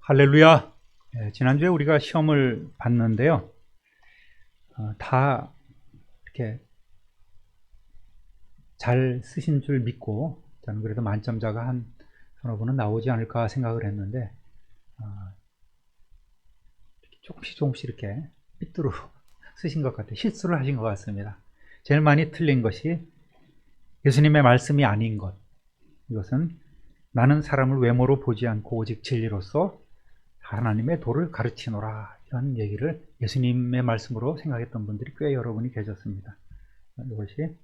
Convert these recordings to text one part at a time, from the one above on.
할렐루야. 지난주에 우리가 시험을 봤는데요. 다 이렇게 잘 쓰신 줄 믿고 저는 그래도 만점자가 한 서너 분은 나오지 않을까 생각을 했는데 조금씩 이렇게 삐뚤어 쓰신 것 같아요. 실수를 하신 것 같습니다. 제일 많이 틀린 것이 예수님의 말씀이 아닌 것. 이것은 나는 사람을 외모로 보지 않고 오직 진리로서 하나님의 도를 가르치노라, 이런 얘기를 예수님의 말씀으로 생각했던 분들이 꽤 여러분이 계셨습니다. 이것이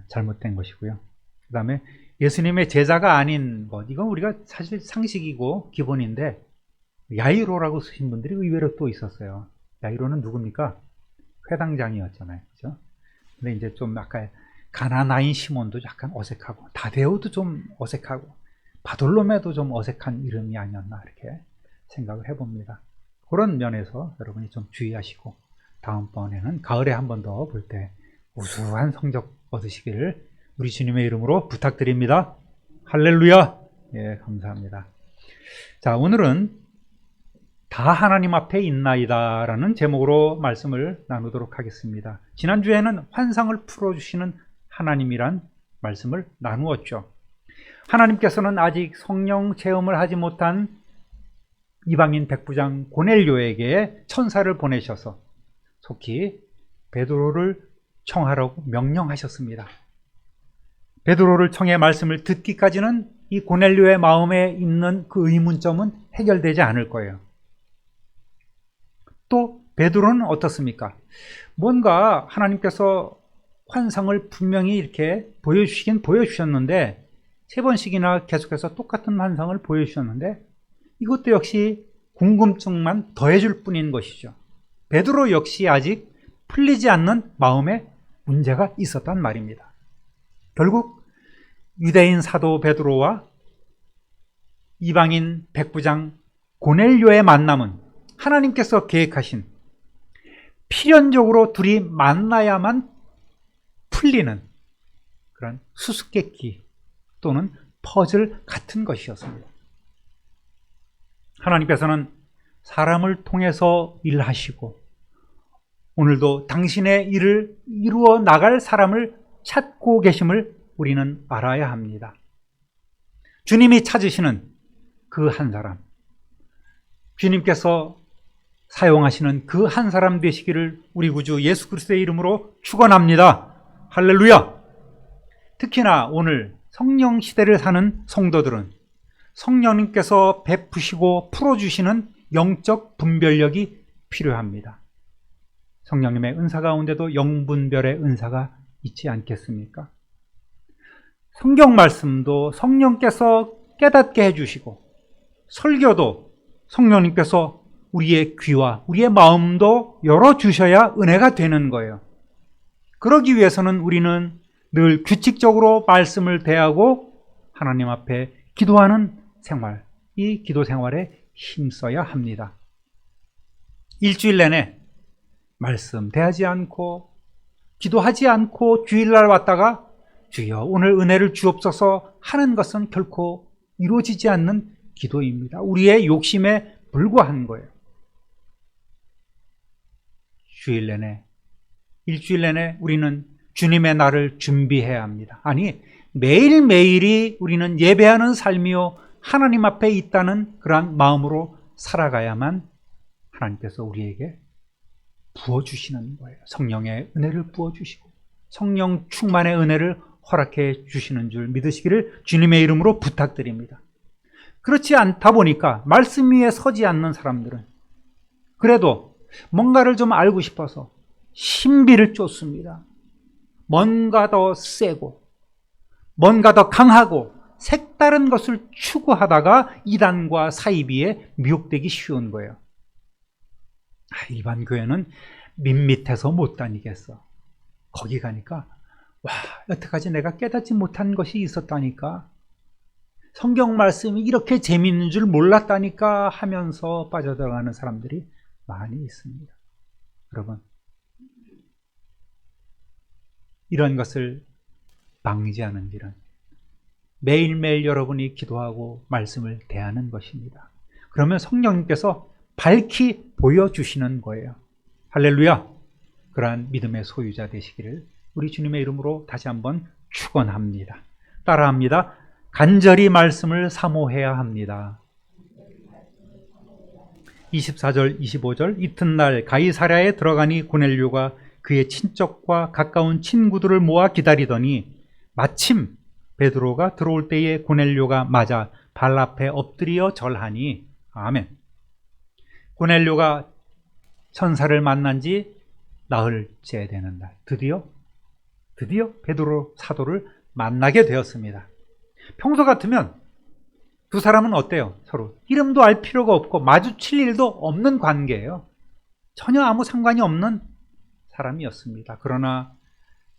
잘못된 것이고요. 그 다음에 예수님의 제자가 아닌 것, 이건 우리가 사실 상식이고 기본인데 야이로라고 쓰신 분들이 의외로 또 있었어요. 야이로는 누굽니까? 회당장이었잖아요. 그죠? 근데 이제 좀 아까 가나나인 시몬도 약간 어색하고 다데오도 좀 어색하고 바돌로메도 좀 어색한 이름이 아니었나, 이렇게 생각을 해봅니다. 그런 면에서 여러분이 좀 주의하시고 다음번에는 가을에 한 번 더 볼 때 우수한 성적 얻으시기를 우리 주님의 이름으로 부탁드립니다. 할렐루야. 예, 감사합니다. 자, 오늘은 다 하나님 앞에 있나이다 라는 제목으로 말씀을 나누도록 하겠습니다. 지난주에는 환상을 풀어주시는 하나님이란 말씀을 나누었죠. 하나님께서는 아직 성령 체험을 하지 못한 이방인 백부장 고넬료에게 천사를 보내셔서 속히 베드로를 청하라고 명령하셨습니다. 베드로를 청해 말씀을 듣기까지는 이 고넬료의 마음에 있는 그 의문점은 해결되지 않을 거예요. 또 베드로는 어떻습니까? 뭔가 하나님께서 환상을 분명히 이렇게 보여주시긴 보여주셨는데 3번씩이나 계속해서 똑같은 환상을 보여주셨는데 이것도 역시 궁금증만 더해줄 뿐인 것이죠. 베드로 역시 아직 풀리지 않는 마음에 문제가 있었단 말입니다. 결국 유대인 사도 베드로와 이방인 백부장 고넬료의 만남은 하나님께서 계획하신 필연적으로 둘이 만나야만 풀리는 그런 수수께끼 또는 퍼즐 같은 것이었습니다. 하나님께서는 사람을 통해서 일하시고 오늘도 당신의 일을 이루어 나갈 사람을 찾고 계심을 우리는 알아야 합니다. 주님이 찾으시는 그 한 사람, 주님께서 사용하시는 그 한 사람 되시기를 우리 구주 예수 그리스도의 이름으로 축원합니다. 할렐루야. 특히나 오늘 성령 시대를 사는 성도들은 성령님께서 베푸시고 풀어주시는 영적 분별력이 필요합니다. 성령님의 은사 가운데도 영분별의 은사가 있지 않겠습니까? 성경 말씀도 성령께서 깨닫게 해주시고 설교도 성령님께서 우리의 귀와 우리의 마음도 열어주셔야 은혜가 되는 거예요. 그러기 위해서는 우리는 늘 규칙적으로 말씀을 대하고 하나님 앞에 기도하는 생활, 이 기도 생활에 힘써야 합니다. 일주일 내내 말씀 대하지 않고 기도하지 않고 주일날 왔다가 주여 오늘 은혜를 주옵소서 하는 것은 결코 이루어지지 않는 기도입니다. 우리의 욕심에 불과한 거예요. 주일 내내, 일주일 내내 우리는 주님의 날을 준비해야 합니다. 아니, 매일매일이 우리는 예배하는 삶이요 하나님 앞에 있다는 그러한 마음으로 살아가야만 하나님께서 우리에게 부어주시는 거예요. 성령의 은혜를 부어주시고 성령 충만의 은혜를 허락해 주시는 줄 믿으시기를 주님의 이름으로 부탁드립니다. 그렇지 않다 보니까 말씀 위에 서지 않는 사람들은 그래도 뭔가를 좀 알고 싶어서 신비를 쫓습니다. 뭔가 더 세고 뭔가 더 강하고 색다른 것을 추구하다가 이단과 사이비에 미혹되기 쉬운 거예요. 일반 교회는 밋밋해서 못 다니겠어. 거기 가니까 와, 여태까지 내가 깨닫지 못한 것이 있었다니까, 성경 말씀이 이렇게 재미있는 줄 몰랐다니까 하면서 빠져들어가는 사람들이 많이 있습니다. 여러분, 이런 것을 방지하는 길은 매일매일 여러분이 기도하고 말씀을 대하는 것입니다. 그러면 성령님께서 밝히 보여주시는 거예요. 할렐루야! 그러한 믿음의 소유자 되시기를 우리 주님의 이름으로 다시 한번 축원합니다. 따라합니다. 간절히 말씀을 사모해야 합니다. 24절, 25절 이튿날 가이사랴에 들어가니 고넬료가 그의 친척과 가까운 친구들을 모아 기다리더니 마침 베드로가 들어올 때에 고넬료가 맞아 발 앞에 엎드려 절하니 아멘. 고넬료가 천사를 만난 지 나흘째 되는 날 드디어 베드로 사도를 만나게 되었습니다. 평소 같으면 두 사람은 어때요? 서로 이름도 알 필요가 없고 마주칠 일도 없는 관계예요. 전혀 아무 상관이 없는 사람이었습니다. 그러나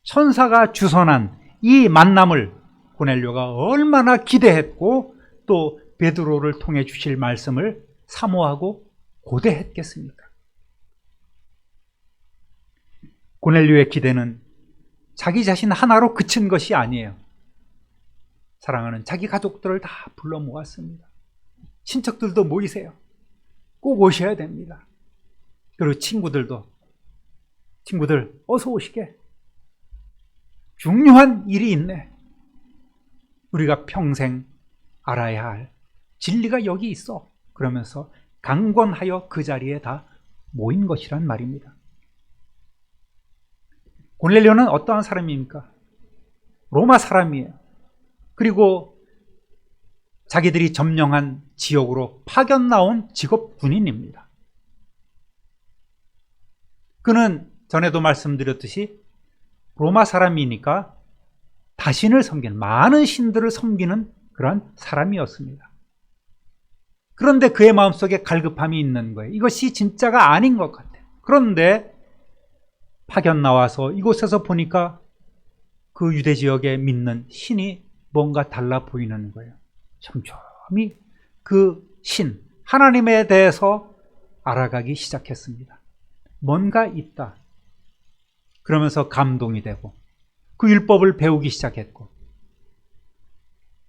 천사가 주선한 이 만남을 고넬료가 얼마나 기대했고 또 베드로를 통해 주실 말씀을 사모하고 고대했겠습니까? 고넬료의 기대는 자기 자신 하나로 그친 것이 아니에요. 사랑하는 자기 가족들을 다 불러 모았습니다. 친척들도 모이세요. 꼭 오셔야 됩니다. 그리고 친구들 어서 오시게. 중요한 일이 있네. 우리가 평생 알아야 할 진리가 여기 있어. 그러면서 강권하여 그 자리에 다 모인 것이란 말입니다. 고넬료는 어떠한 사람입니까? 로마 사람이에요. 그리고 자기들이 점령한 지역으로 파견 나온 직업 군인입니다. 그는 전에도 말씀드렸듯이 로마 사람이니까 다신을 섬기는, 많은 신들을 섬기는 그러한 사람이었습니다. 그런데 그의 마음속에 갈급함이 있는 거예요. 이것이 진짜가 아닌 것 같아요. 그런데 파견 나와서 이곳에서 보니까 그 유대 지역에 믿는 신이 뭔가 달라 보이는 거예요. 촘촘히 그 신, 하나님에 대해서 알아가기 시작했습니다. 뭔가 있다. 그러면서 감동이 되고 그 율법을 배우기 시작했고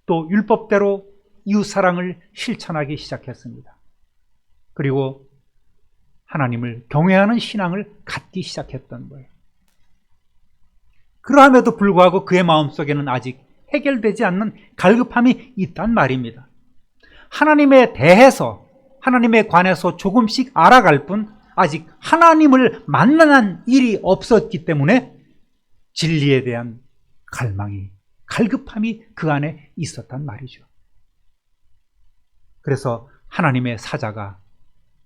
또 율법대로 이웃사랑을 실천하기 시작했습니다. 그리고 하나님을 경외하는 신앙을 갖기 시작했던 거예요. 그러함에도 불구하고 그의 마음속에는 아직 해결되지 않는 갈급함이 있단 말입니다. 하나님에 대해서, 하나님에 관해서 조금씩 알아갈 뿐 아직 하나님을 만나는 일이 없었기 때문에 진리에 대한 갈망이, 갈급함이 그 안에 있었단 말이죠. 그래서 하나님의 사자가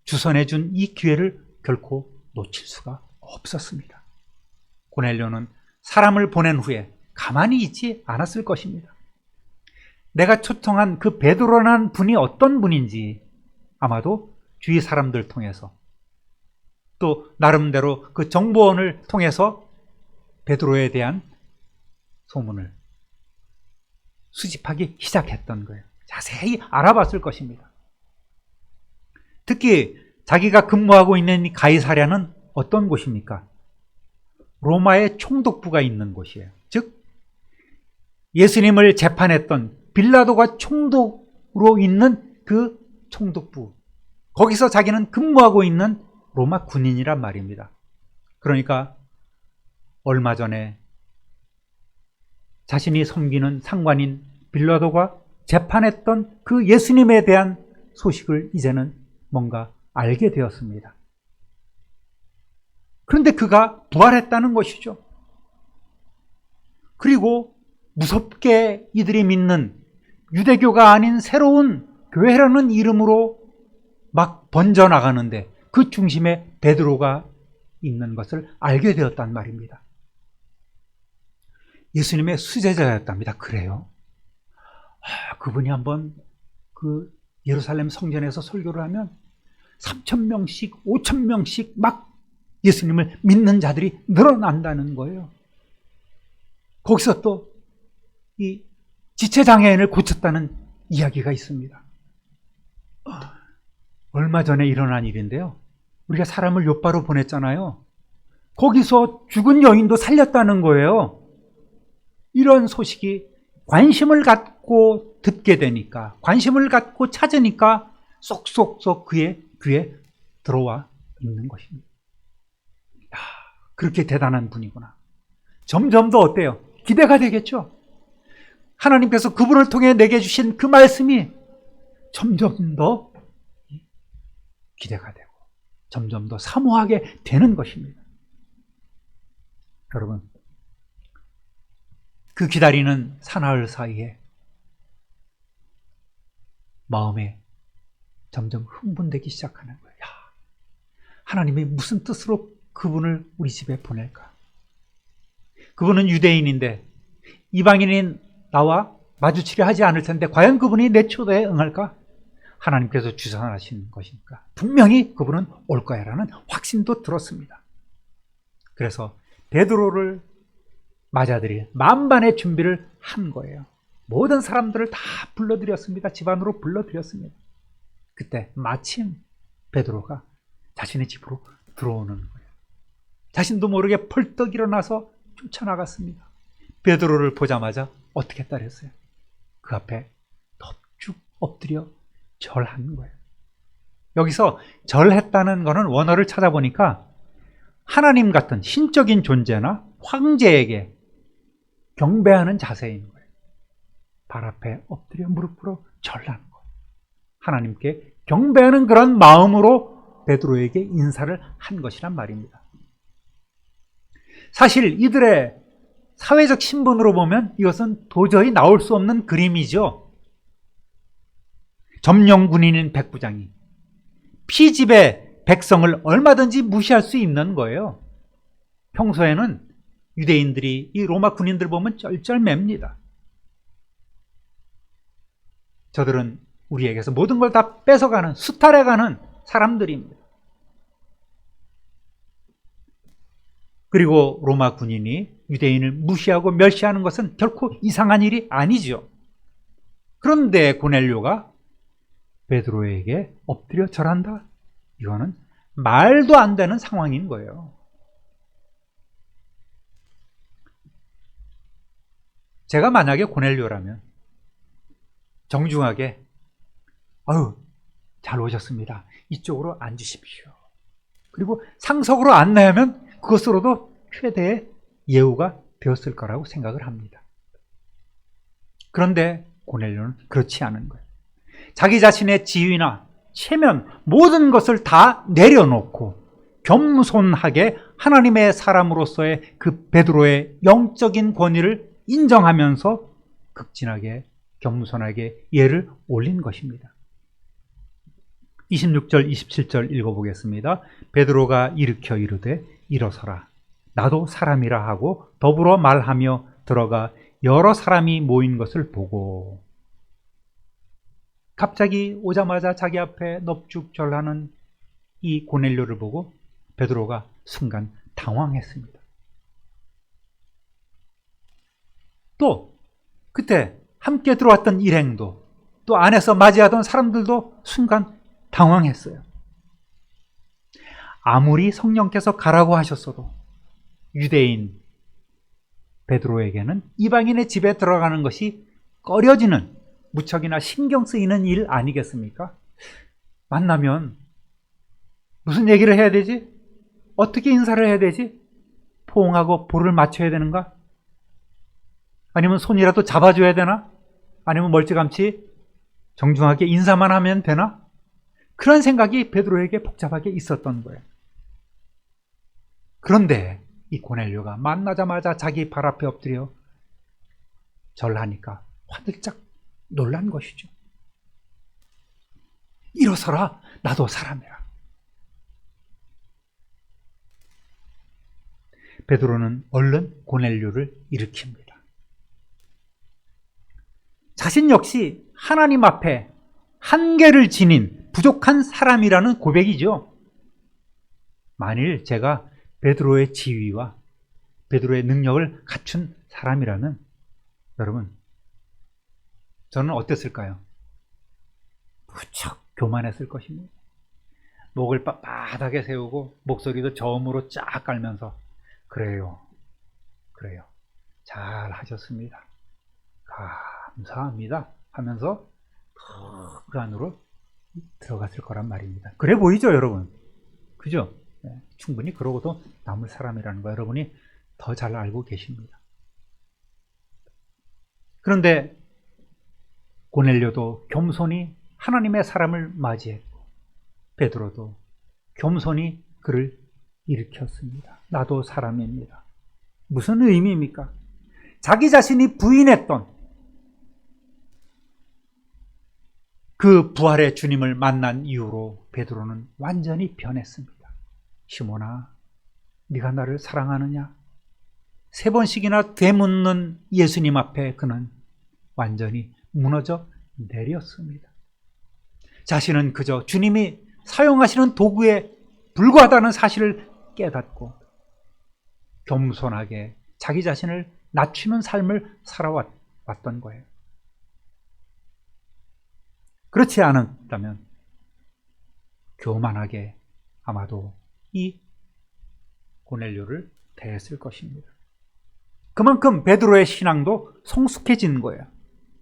주선해준 이 기회를 결코 놓칠 수가 없었습니다. 고넬료는 사람을 보낸 후에 가만히 있지 않았을 것입니다. 내가 초청한 그 베드로라는 분이 어떤 분인지 아마도 주위 사람들 통해서 또 나름대로 그 정보원을 통해서 베드로에 대한 소문을 수집하기 시작했던 거예요. 자세히 알아봤을 것입니다. 특히 자기가 근무하고 있는 이 가이사랴는 어떤 곳입니까? 로마의 총독부가 있는 곳이에요. 즉 예수님을 재판했던 빌라도가 총독으로 있는 그 총독부, 거기서 자기는 근무하고 있는 로마 군인이란 말입니다. 그러니까 얼마 전에 자신이 섬기는 상관인 빌라도가 재판했던 그 예수님에 대한 소식을 이제는 뭔가 알게 되었습니다. 그런데 그가 부활했다는 것이죠. 그리고 무섭게 이들이 믿는 유대교가 아닌 새로운 교회라는 이름으로 막 번져나가는데 그 중심에 베드로가 있는 것을 알게 되었단 말입니다. 예수님의 수제자였답니다. 그래요? 그분이 한번 그 예루살렘 성전에서 설교를 하면 3,000명씩 5,000명씩 막 예수님을 믿는 자들이 늘어난다는 거예요. 거기서 또 이 지체장애인을 고쳤다는 이야기가 있습니다. 얼마 전에 일어난 일인데요. 우리가 사람을 욥바로 보냈잖아요. 거기서 죽은 여인도 살렸다는 거예요. 이런 소식이 관심을 갖고 듣게 되니까, 관심을 갖고 찾으니까 쏙쏙쏙 그의 귀에 들어와 있는 것입니다. 야, 그렇게 대단한 분이구나. 점점 더 어때요? 기대가 되겠죠? 하나님께서 그분을 통해 내게 주신 그 말씀이 점점 더 기대가 되고 점점 더 사모하게 되는 것입니다. 여러분, 그 기다리는 사나흘 사이에 마음에 점점 흥분되기 시작하는 거예요. 야, 하나님이 무슨 뜻으로 그분을 우리 집에 보낼까? 그분은 유대인인데 이방인인 나와 마주치려 하지 않을 텐데 과연 그분이 내 초대에 응할까? 하나님께서 주선하신 것이니까 분명히 그분은 올 거야라는 확신도 들었습니다. 그래서 베드로를 맞아들일 만반의 준비를 한 거예요. 모든 사람들을 다 불러들였습니다. 집안으로 불러들였습니다. 그때 마침 베드로가 자신의 집으로 들어오는 거예요. 자신도 모르게 펄떡 일어나서 쫓아나갔습니다. 베드로를 보자마자 어떻게 따랐어요? 그 앞에 넙죽 엎드려 절한 거예요. 여기서 절했다는 것은 원어를 찾아보니까 하나님 같은 신적인 존재나 황제에게 경배하는 자세인 거예요. 발 앞에 엎드려 무릎 꿇어 절하는 거예요. 하나님께 경배하는 그런 마음으로 베드로에게 인사를 한 것이란 말입니다. 사실 이들의 사회적 신분으로 보면 이것은 도저히 나올 수 없는 그림이죠. 점령 군인인 백부장이 피집의 백성을 얼마든지 무시할 수 있는 거예요. 평소에는 유대인들이 이 로마 군인들 보면 쩔쩔맵니다. 저들은 우리에게서 모든 걸 다 뺏어가는, 수탈해가는 사람들입니다. 그리고 로마 군인이 유대인을 무시하고 멸시하는 것은 결코 이상한 일이 아니죠. 그런데 고넬료가 베드로에게 엎드려 절한다? 이거는 말도 안 되는 상황인 거예요. 제가 만약에 고넬료라면 정중하게 아유, 잘 오셨습니다. 이쪽으로 앉으십시오. 그리고 상석으로 안내하면 그것으로도 최대의 예우가 되었을 거라고 생각을 합니다. 그런데 고넬료는 그렇지 않은 거예요. 자기 자신의 지위나 체면 모든 것을 다 내려놓고 겸손하게 하나님의 사람으로서의 그 베드로의 영적인 권위를 인정하면서 극진하게 겸손하게 예를 올린 것입니다. 26절 27절 읽어보겠습니다. 베드로가 일으켜 이르되 일어서라 나도 사람이라 하고 더불어 말하며 들어가 여러 사람이 모인 것을 보고 갑자기 오자마자 자기 앞에 넙죽절하는 이 고넬료를 보고 베드로가 순간 당황했습니다. 또 그때 함께 들어왔던 일행도 또 안에서 맞이하던 사람들도 순간 당황했어요. 아무리 성령께서 가라고 하셨어도 유대인 베드로에게는 이방인의 집에 들어가는 것이 꺼려지는 무척이나 신경 쓰이는 일 아니겠습니까? 만나면 무슨 얘기를 해야 되지? 어떻게 인사를 해야 되지? 포옹하고 볼을 맞춰야 되는가? 아니면 손이라도 잡아줘야 되나? 아니면 멀찌감치 정중하게 인사만 하면 되나? 그런 생각이 베드로에게 복잡하게 있었던 거예요. 그런데 이 고넬료가 만나자마자 자기 발 앞에 엎드려 절하니까 화들짝 놀란 것이죠. 일어서라, 나도 사람이라. 베드로는 얼른 고넬료를 일으킵니다. 자신 역시 하나님 앞에 한계를 지닌 부족한 사람이라는 고백이죠. 만일 제가 베드로의 지위와 베드로의 능력을 갖춘 사람이라면 여러분 저는 어땠을까요? 무척 교만했을 것입니다. 목을 빳빳하게 세우고 목소리도 저음으로 쫙 깔면서 그래요 잘 하셨습니다 감사합니다 하면서 그 안으로 들어갔을 거란 말입니다. 그래 보이죠, 여러분? 그죠? 네, 충분히 그러고도 남을 사람이라는 거 여러분이 더 잘 알고 계십니다. 그런데 고넬료도 겸손히 하나님의 사람을 맞이했고 베드로도 겸손히 그를 일으켰습니다. 나도 사람입니다. 무슨 의미입니까? 자기 자신이 부인했던 그 부활의 주님을 만난 이후로 베드로는 완전히 변했습니다. 시몬아, 네가 나를 사랑하느냐? 3번씩이나 되묻는 예수님 앞에 그는 완전히 무너져 내렸습니다. 자신은 그저 주님이 사용하시는 도구에 불과하다는 사실을 깨닫고 겸손하게 자기 자신을 낮추는 삶을 살아왔던 거예요. 그렇지 않았다면 교만하게 아마도 이 고넬료를 대했을 것입니다. 그만큼 베드로의 신앙도 성숙해진 거예요.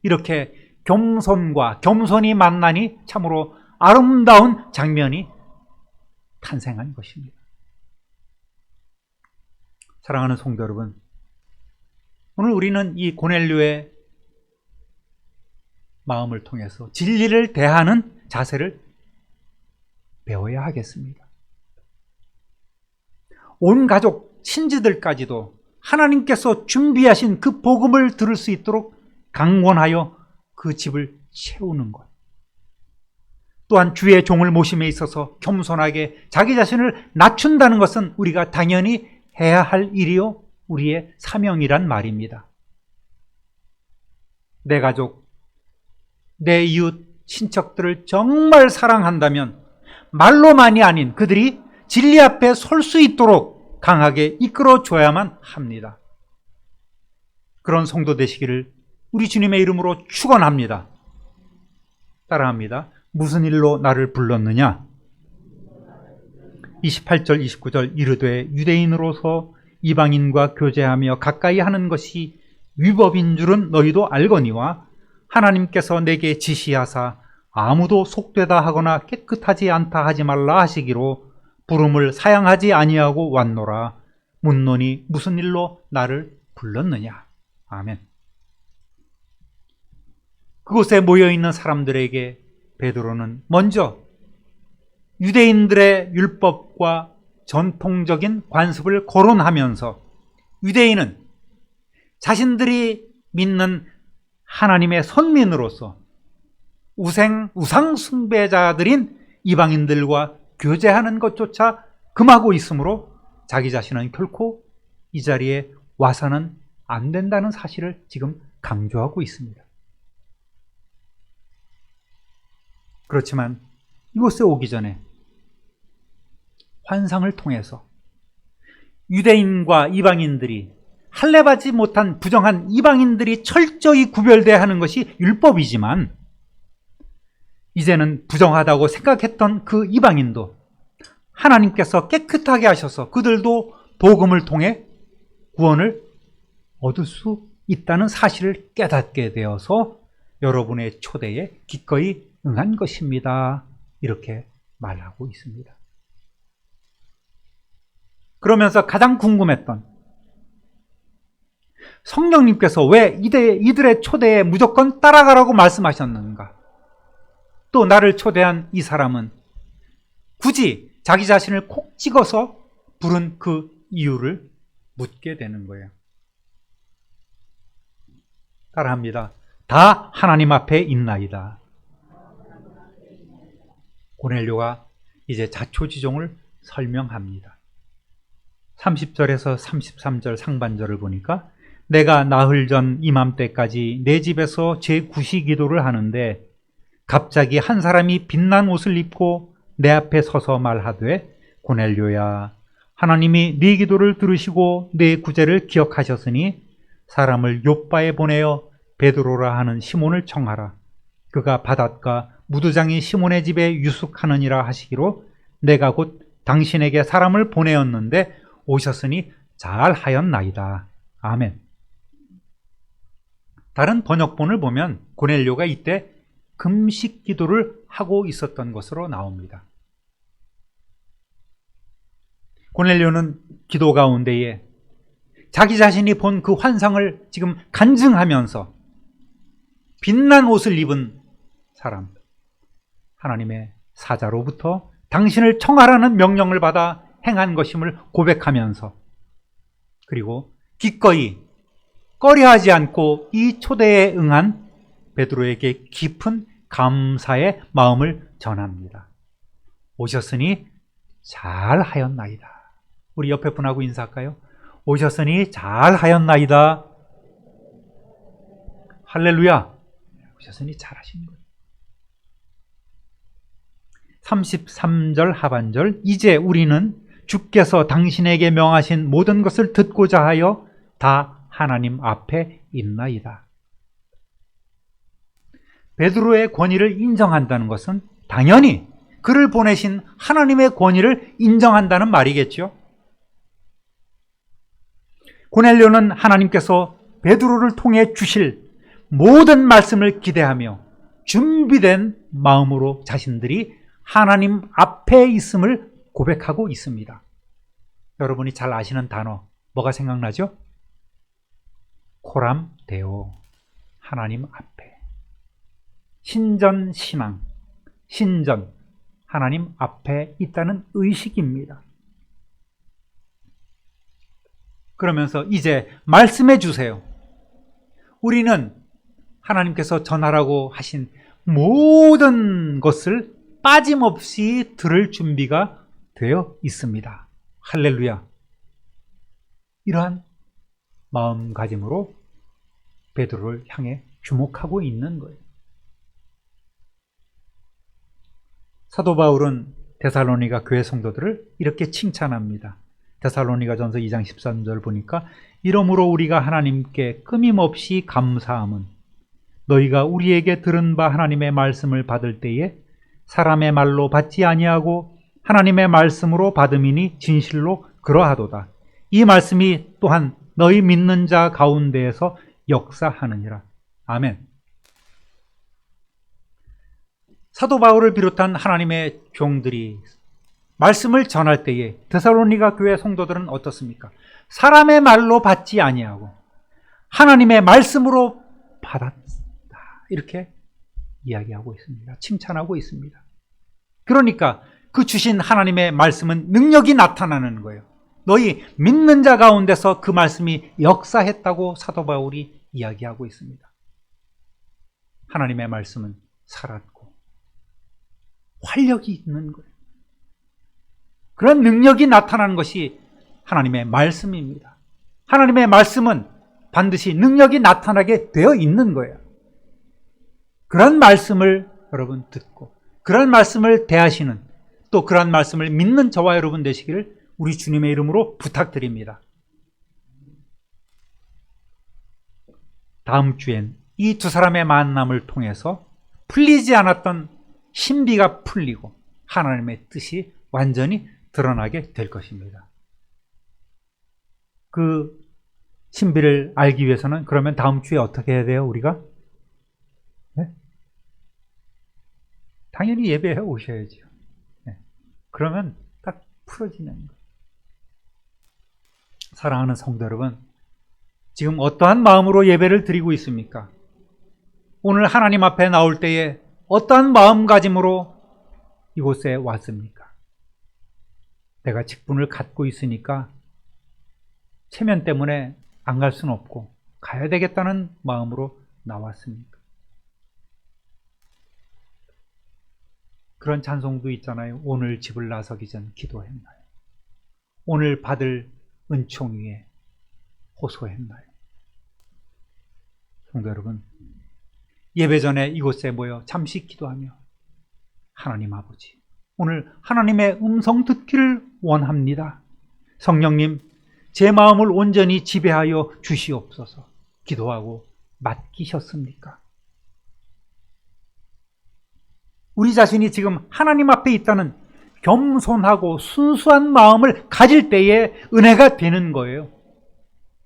이렇게 겸손과 겸손이 만나니 참으로 아름다운 장면이 탄생한 것입니다. 사랑하는 성도 여러분, 오늘 우리는 이 고넬료의 마음을 통해서 진리를 대하는 자세를 배워야 하겠습니다. 온 가족, 친지들까지도 하나님께서 준비하신 그 복음을 들을 수 있도록 강권하여 그 집을 채우는 것. 또한 주의 종을 모심에 있어서 겸손하게 자기 자신을 낮춘다는 것은 우리가 당연히 해야 할 일이요, 우리의 사명이란 말입니다. 내 가족, 내 이웃, 친척들을 정말 사랑한다면 말로만이 아닌 그들이 진리 앞에 설 수 있도록 강하게 이끌어줘야만 합니다. 그런 성도 되시기를 우리 주님의 이름으로 축원합니다. 따라합니다. 무슨 일로 나를 불렀느냐? 28절 29절 이르되 유대인으로서 이방인과 교제하며 가까이 하는 것이 위법인 줄은 너희도 알거니와 하나님께서 내게 지시하사 아무도 속되다 하거나 깨끗하지 않다 하지 말라 하시기로 부름을 사양하지 아니하고 왔노라. 묻노니 무슨 일로 나를 불렀느냐? 아멘. 그곳에 모여있는 사람들에게 베드로는 먼저 유대인들의 율법과 전통적인 관습을 거론하면서 유대인은 자신들이 믿는 하나님의 선민으로서 우상 숭배자들인 이방인들과 교제하는 것조차 금하고 있으므로 자기 자신은 결코 이 자리에 와서는 안 된다는 사실을 지금 강조하고 있습니다. 그렇지만 이곳에 오기 전에 환상을 통해서 유대인과 이방인들이 할례받지 못한 부정한 이방인들이 철저히 구별돼야 하는 것이 율법이지만 이제는 부정하다고 생각했던 그 이방인도 하나님께서 깨끗하게 하셔서 그들도 복음을 통해 구원을 얻을 수 있다는 사실을 깨닫게 되어서 여러분의 초대에 기꺼이 응한 것입니다. 이렇게 말하고 있습니다. 그러면서 가장 궁금했던 성령님께서 왜 이들의 초대에 무조건 따라가라고 말씀하셨는가? 또 나를 초대한 이 사람은 굳이 자기 자신을 콕 찍어서 부른 그 이유를 묻게 되는 거예요. 따라합니다. 다 하나님 앞에 있나이다. 고넬료가 이제 자초지종을 설명합니다. 30절에서 33절 상반절을 보니까 내가 나흘 전 이맘때까지 내 집에서 제9시 기도를 하는데 갑자기 한 사람이 빛난 옷을 입고 내 앞에 서서 말하되 고넬료야, 하나님이 네 기도를 들으시고 네 구제를 기억하셨으니 사람을 욥바에 보내어 베드로라 하는 시몬을 청하라. 그가 바닷가 무두장이 시몬의 집에 유숙하느니라 하시기로 내가 곧 당신에게 사람을 보내었는데 오셨으니 잘하였나이다. 아멘. 다른 번역본을 보면 고넬료가 이때 금식 기도를 하고 있었던 것으로 나옵니다. 고넬료는 기도 가운데에 자기 자신이 본 그 환상을 지금 간증하면서 빛난 옷을 입은 사람, 하나님의 사자로부터 당신을 청하라는 명령을 받아 행한 것임을 고백하면서, 그리고 기꺼이 꺼려하지 않고 이 초대에 응한 베드로에게 깊은 감사의 마음을 전합니다. 오셨으니 잘하였나이다. 우리 옆에 분하고 인사할까요? 오셨으니 잘하였나이다. 할렐루야. 오셨으니 잘하신 거예요. 33절 하반절, 이제 우리는 주께서 당신에게 명하신 모든 것을 듣고자 하여 다 하나님 앞에 있나이다. 베드로의 권위를 인정한다는 것은 당연히 그를 보내신 하나님의 권위를 인정한다는 말이겠죠. 고넬료는 하나님께서 베드로를 통해 주실 모든 말씀을 기대하며 준비된 마음으로 자신들이 하나님 앞에 있음을 고백하고 있습니다. 여러분이 잘 아시는 단어 뭐가 생각나죠? 코람 데오, 하나님 앞에. 신전 신앙, 신전, 하나님 앞에 있다는 의식입니다. 그러면서 이제 말씀해 주세요. 우리는 하나님께서 전하라고 하신 모든 것을 빠짐없이 들을 준비가 되어 있습니다. 할렐루야. 이러한 마음가짐으로 베드로를 향해 주목하고 있는 거예요. 사도 바울은 데살로니가 교회 성도들을 이렇게 칭찬합니다. 데살로니가전서 2장 13절 보니까, 이러므로 우리가 하나님께 끊임없이 감사함은 너희가 우리에게 들은 바 하나님의 말씀을 받을 때에 사람의 말로 받지 아니하고 하나님의 말씀으로 받음이니 진실로 그러하도다. 이 말씀이 또한 너희 믿는 자 가운데에서 역사하느니라. 아멘. 사도 바울을 비롯한 하나님의 종들이 말씀을 전할 때에 데살로니가 교회 성도들은 어떻습니까? 사람의 말로 받지 아니하고 하나님의 말씀으로 받았다. 이렇게 이야기하고 있습니다. 칭찬하고 있습니다. 그러니까 그 주신 하나님의 말씀은 능력이 나타나는 거예요. 너희 믿는 자 가운데서 그 말씀이 역사했다고 사도 바울이 이야기하고 있습니다. 하나님의 말씀은 살았고 활력이 있는 거예요. 그런 능력이 나타나는 것이 하나님의 말씀입니다. 하나님의 말씀은 반드시 능력이 나타나게 되어 있는 거예요. 그런 말씀을 여러분 듣고 그런 말씀을 대하시는, 또 그런 말씀을 믿는 저와 여러분 되시기를 우리 주님의 이름으로 부탁드립니다. 다음 주엔 이 두 사람의 만남을 통해서 풀리지 않았던 신비가 풀리고 하나님의 뜻이 완전히 드러나게 될 것입니다. 그 신비를 알기 위해서는 그러면 다음 주에 어떻게 해야 돼요, 우리가? 네? 당연히 예배해 오셔야죠. 네. 그러면 딱 풀어지는 거예요. 사랑하는 성도 여러분, 지금 어떠한 마음으로 예배를 드리고 있습니까? 오늘 하나님 앞에 나올 때에 어떠한 마음가짐으로 이곳에 왔습니까? 내가 직분을 갖고 있으니까 체면 때문에 안 갈 수는 없고 가야 되겠다는 마음으로 나왔습니까? 그런 찬송도 있잖아요. 오늘 집을 나서기 전 기도했나요? 오늘 받을 은총 위에 호소했나요? 성도 여러분, 예배 전에 이곳에 모여 잠시 기도하며 하나님 아버지, 오늘 하나님의 음성 듣기를 원합니다. 성령님, 제 마음을 온전히 지배하여 주시옵소서. 기도하고 맡기셨습니까? 우리 자신이 지금 하나님 앞에 있다는 겸손하고 순수한 마음을 가질 때에 은혜가 되는 거예요.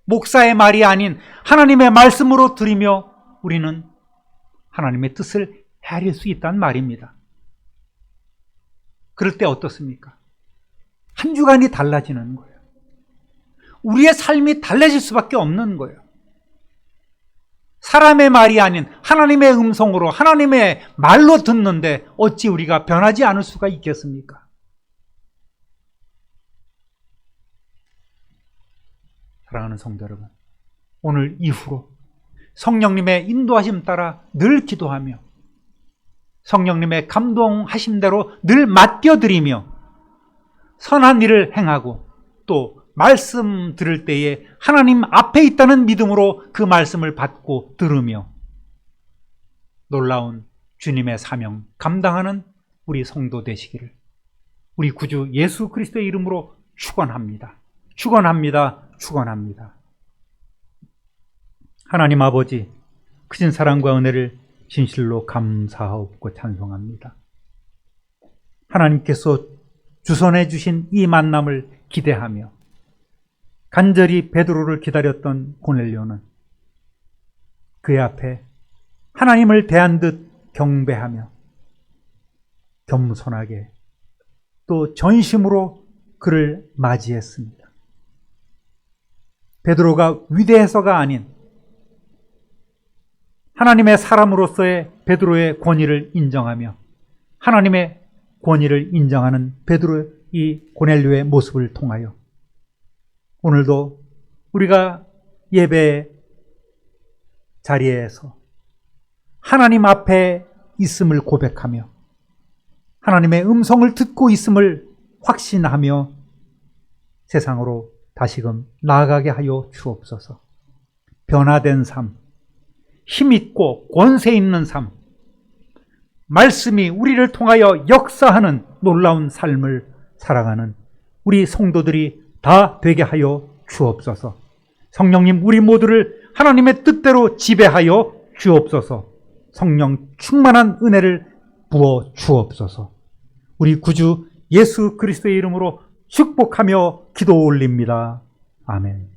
목사의 말이 아닌 하나님의 말씀으로 드리며 우리는 하나님의 뜻을 헤아릴 수 있단 말입니다. 그럴 때 어떻습니까? 한 주간이 달라지는 거예요. 우리의 삶이 달라질 수밖에 없는 거예요. 사람의 말이 아닌 하나님의 음성으로 하나님의 말로 듣는데 어찌 우리가 변하지 않을 수가 있겠습니까? 사랑하는 성도 여러분, 오늘 이후로 성령님의 인도하심 따라 늘 기도하며 성령님의 감동하심대로 늘 맡겨드리며 선한 일을 행하고 또 말씀 들을 때에 하나님 앞에 있다는 믿음으로 그 말씀을 받고 들으며 놀라운 주님의 사명 감당하는 우리 성도 되시기를 우리 구주 예수 그리스도의 이름으로 축원합니다. 축원합니다. 축원합니다. 하나님 아버지, 크신 사랑과 은혜를 진실로 감사하옵고 찬송합니다. 하나님께서 주선해 주신 이 만남을 기대하며 간절히 베드로를 기다렸던 고넬료는 그의 앞에 하나님을 대한 듯 경배하며 겸손하게 또 전심으로 그를 맞이했습니다. 베드로가 위대해서가 아닌 하나님의 사람으로서의 베드로의 권위를 인정하며 하나님의 권위를 인정하는 베드로의 이 고넬료의 모습을 통하여 오늘도 우리가 예배 자리에서 하나님 앞에 있음을 고백하며 하나님의 음성을 듣고 있음을 확신하며 세상으로 다시금 나아가게 하여 주옵소서. 변화된 삶, 힘있고 권세 있는 삶, 말씀이 우리를 통하여 역사하는 놀라운 삶을 살아가는 우리 성도들이 다 되게 하여 주옵소서. 성령님, 우리 모두를 하나님의 뜻대로 지배하여 주옵소서. 성령 충만한 은혜를 부어 주옵소서. 우리 구주 예수 그리스도의 이름으로 축복하며 기도 올립니다. 아멘.